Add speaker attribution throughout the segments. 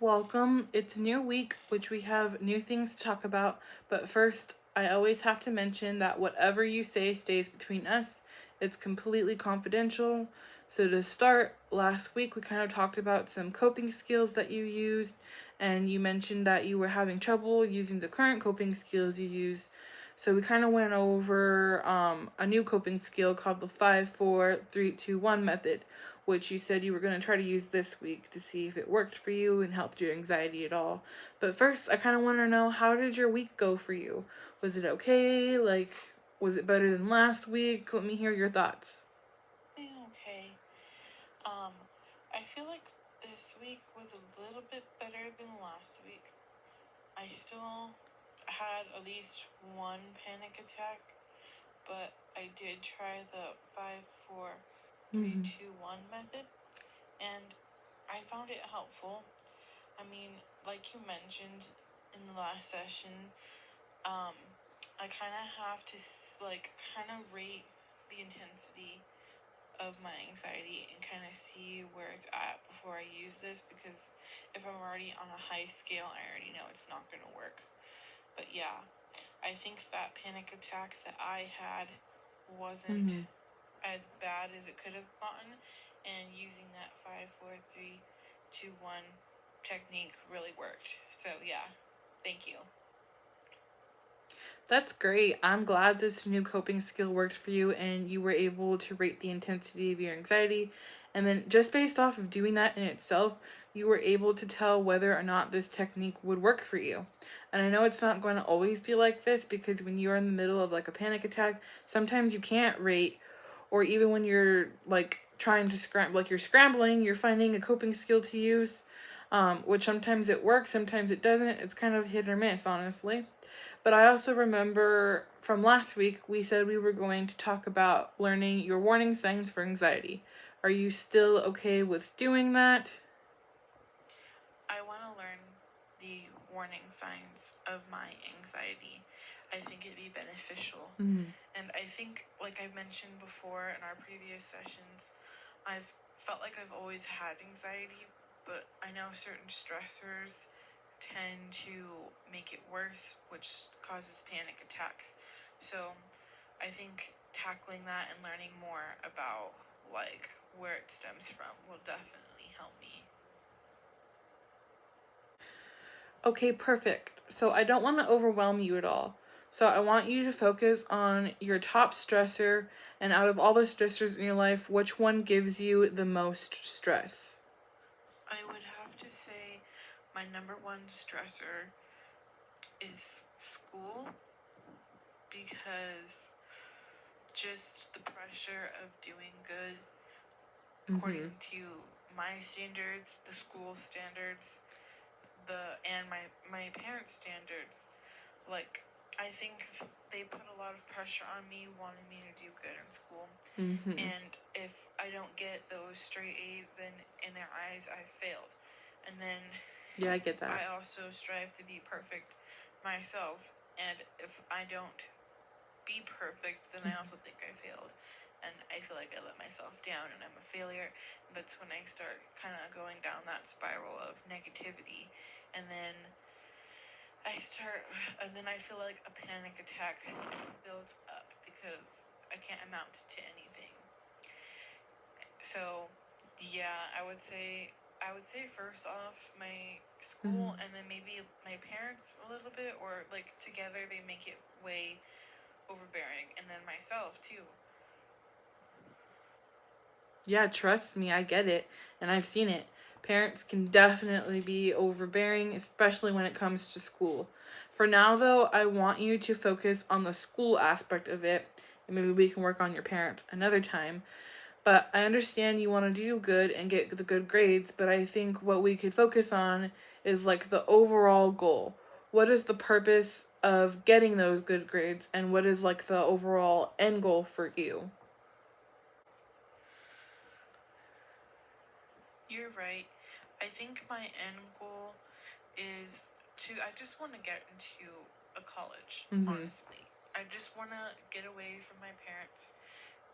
Speaker 1: Welcome. It's a new week, which we have new things to talk about. But first, I always have to mention that whatever you say stays between us. It's completely confidential. So, to start, last week we kind of talked about some coping skills that you used, and you mentioned that you were having trouble using the current coping skills you use. So, we kind of went over a new coping skill called the 5, 4, 3, 2, 1 method, which you said you were going to try to use this week to see if it worked for you and helped your anxiety at all. But first, I kind of want to know, how did your week go for you? Was it okay? Was it better than last week? Let me hear your thoughts.
Speaker 2: Okay. Um, I feel like this week was a little bit better than last week. I still had at least one panic attack, but I did try the 5, 4, 3, 2, 1 method, and I found it helpful. I mean, like you mentioned in the last session, I kind of have to rate the intensity of my anxiety and kind of see where it's at before I use this, because if I'm already on a high scale, I already know it's not going to work. But yeah, I think that panic attack that I had wasn't as bad as it could have gotten, and using that 5, 4, 3, 2, 1 technique really worked. So yeah, thank you.
Speaker 1: That's great. I'm glad this new coping skill worked for you and you were able to rate the intensity of your anxiety. And then, just based off of doing that in itself, you were able to tell whether or not this technique would work for you. And I know it's not going to always be like this, because when you're in the middle of like a panic attack, sometimes you can't rate, or even when you're like trying to you're scrambling, you're finding a coping skill to use, which sometimes it works, sometimes it doesn't. It's kind of hit or miss, honestly. But I also remember from last week, we said we were going to talk about learning your warning signs for anxiety. Are you still okay with doing that?
Speaker 2: I want to learn the warning signs of my anxiety. I think it'd be beneficial. And I think, like I mentioned before in our previous sessions, I've felt like I've always had anxiety, but I know certain stressors tend to make it worse, which causes panic attacks. So I think tackling that and learning more about where it stems from will definitely help me.
Speaker 1: Okay, perfect. So I don't want to overwhelm you at all. So I want you to focus on your top stressor, and out of all the stressors in your life, which one gives you the most stress?
Speaker 2: I would have to say my number one stressor is school, because just the pressure of doing good according to my standards, the school standards, and my parents' standards. Like, I think they put a lot of pressure on me, wanting me to do good in school. And if I don't get those straight A's, then in their eyes I failed. And then
Speaker 1: Yeah, I get that.
Speaker 2: I also strive to be perfect myself, and if I don't be perfect, then I also think I failed. And I feel like I let myself down and I'm a failure. That's when I start kind of going down that spiral of negativity. And then I feel like a panic attack builds up because I can't amount to anything. So, yeah, I would say first off my school, and then maybe my parents a little bit, or like together they make it way overbearing, and then myself too.
Speaker 1: Yeah, trust me, I get it, and I've seen it. Parents can definitely be overbearing, especially when it comes to school. For now, though, I want you to focus on the school aspect of it, and maybe we can work on your parents another time. But I understand you want to do good and get the good grades, but I think what we could focus on is like the overall goal. What is the purpose of getting those good grades, and what is like the overall end goal for you?
Speaker 2: You're right. I think my end goal is I just want to get into a college, honestly. I just want to get away from my parents,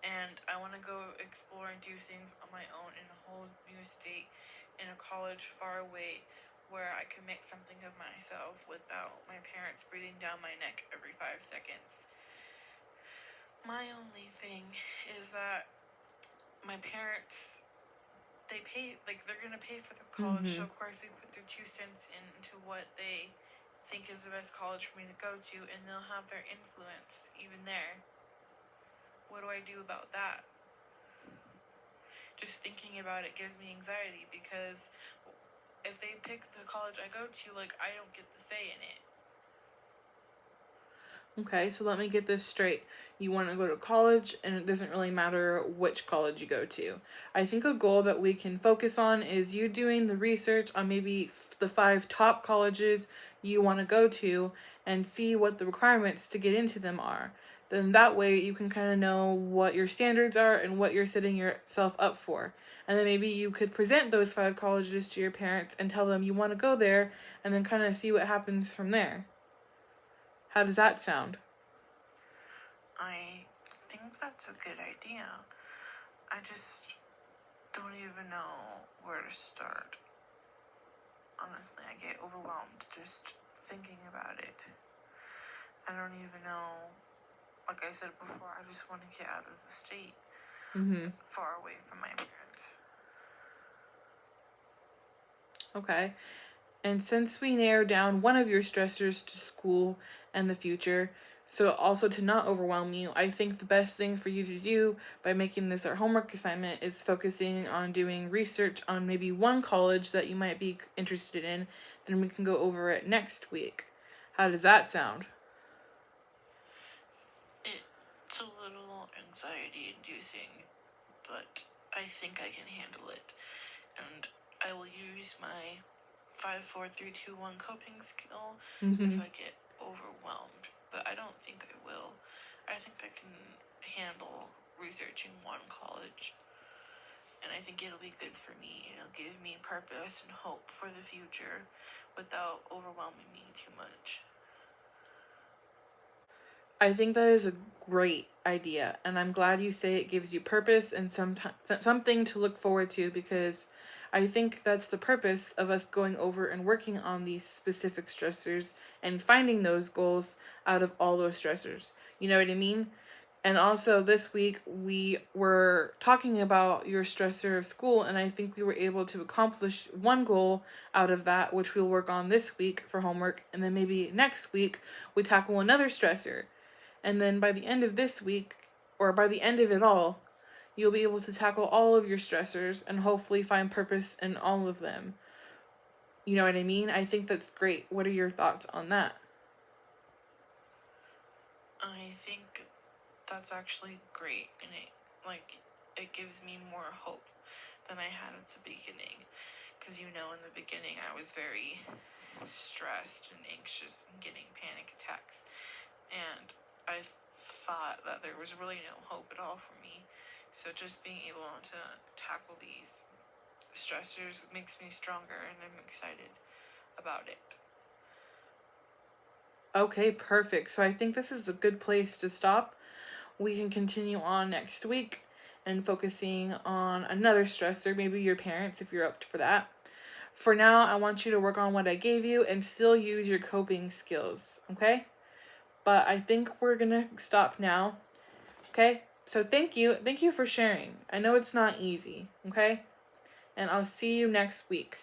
Speaker 2: and I want to go explore and do things on my own in a whole new state, in a college far away, where I can make something of myself without my parents breathing down my neck every 5 seconds. My only thing is that my parents, they pay, like, they're gonna pay for the college, so of course they put their 2 cents into what they think is the best college for me to go to, and they'll have their influence even there. What do I do about that? Just thinking about it gives me anxiety, because if they pick the college I go to, like, I don't get the say in it.
Speaker 1: Okay, so let me get this straight. You want to go to college, and it doesn't really matter which college you go to. I think a goal that we can focus on is you doing the research on maybe the 5 top colleges you want to go to and see what the requirements to get into them are. Then that way you can kind of know what your standards are and what you're setting yourself up for. And then maybe you could present those 5 colleges to your parents and tell them you want to go there, and then kind of see what happens from there. How does that sound?
Speaker 2: I think that's a good idea. I just don't even know where to start. Honestly, I get overwhelmed just thinking about it. I don't even know. Like I said before, I just want to get out of the state, far away from my parents.
Speaker 1: Okay. And since we narrowed down one of your stressors to school and the future, so also to not overwhelm you, I think the best thing for you to do by making this our homework assignment is focusing on doing research on maybe one college that you might be interested in. Then we can go over it next week. How does that sound?
Speaker 2: It's a little anxiety-inducing, but I think I can handle it. And I will use my 5, 4, 3, 2, 1 coping skill if I get overwhelmed. But I don't think I will. I think I can handle researching one college. And I think it'll be good for me. It'll give me purpose and hope for the future without overwhelming me too much.
Speaker 1: I think that is a great idea, and I'm glad you say it gives you purpose and something to look forward to, because I think that's the purpose of us going over and working on these specific stressors and finding those goals out of all those stressors. You know what I mean? And also this week we were talking about your stressor of school, and I think we were able to accomplish one goal out of that, which we'll work on this week for homework, and then maybe next week we tackle another stressor. And then by the end of this week, or by the end of it all, you'll be able to tackle all of your stressors and hopefully find purpose in all of them. You know what I mean? I think that's great. What are your thoughts on that?
Speaker 2: I think that's actually great, and it gives me more hope than I had at the beginning. Because in the beginning I was very stressed and anxious and getting panic attacks, and I thought that there was really no hope at all for me. So just being able to tackle these stressors makes me stronger, and I'm excited about it.
Speaker 1: Okay, perfect. So I think this is a good place to stop. We can continue on next week and focusing on another stressor, maybe your parents if you're up for that. For now, I want you to work on what I gave you and still use your coping skills, okay? But I think we're gonna stop now, okay? So thank you for sharing. I know it's not easy, okay? And I'll see you next week.